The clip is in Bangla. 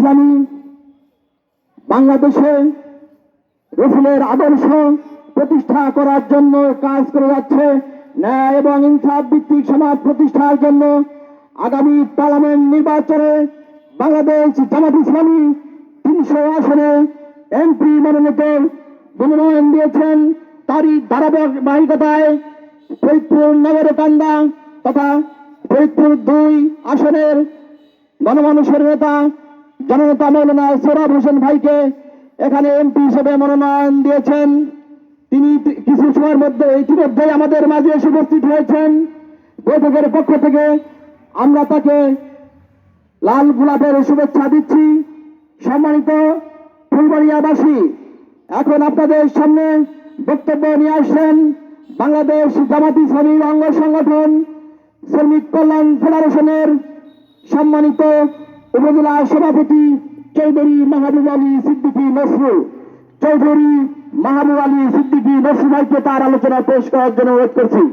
ইসলামী বাংলাদেশে রসুলের আদর্শ প্রতিষ্ঠা করার জন্য কাজ করে যাচ্ছে। ন্যায় এবং ইনসাফ ভিত্তিক সমাজ প্রতিষ্ঠার জন্য আগামী পার্লামেন্ট নির্বাচনে বাংলাদেশ জামাত ইসলামী 300 আসনে এমপি মনোনয়ন দিয়েছেন। তারই ধারাবাহিকতায় ফরিদপুর নগরকান্দা তথা ফরিদপুর 2 আসনের গণমানুষের নেতা জননেতা মৌলানা সোহরাব হোসেন ভাইকে এখানে এমপি হিসেবে মনোনয়ন দিয়েছেন। তিনি কিছু সময়ের মধ্যে ইতিমধ্যেই আমাদের মাঝে এসে উপস্থিত হয়েছেন। বৈঠকের পক্ষ থেকে আমরা তাকে লাল গোলাপের শুভেচ্ছা দিচ্ছি। সম্মানিত ফুলবাড়িয়াবাসী, এখন আপনাদের সামনে বক্তব্য নিয়ে আসছেন বাংলাদেশ জামাত ইসলামীর অঙ্গ সংগঠন শ্রমিক কল্যাণ ফেডারেশনের সম্মানিত উপজেলা সভাপতি চৌধুরী মাহবুব আলী সিদ্দিকী নসরু। চৌধুরী মাহবুব আলী সিদ্দিকী নসরু ভাইকে তার আলোচনা পেশ করার জন্য অনুরোধ করছি।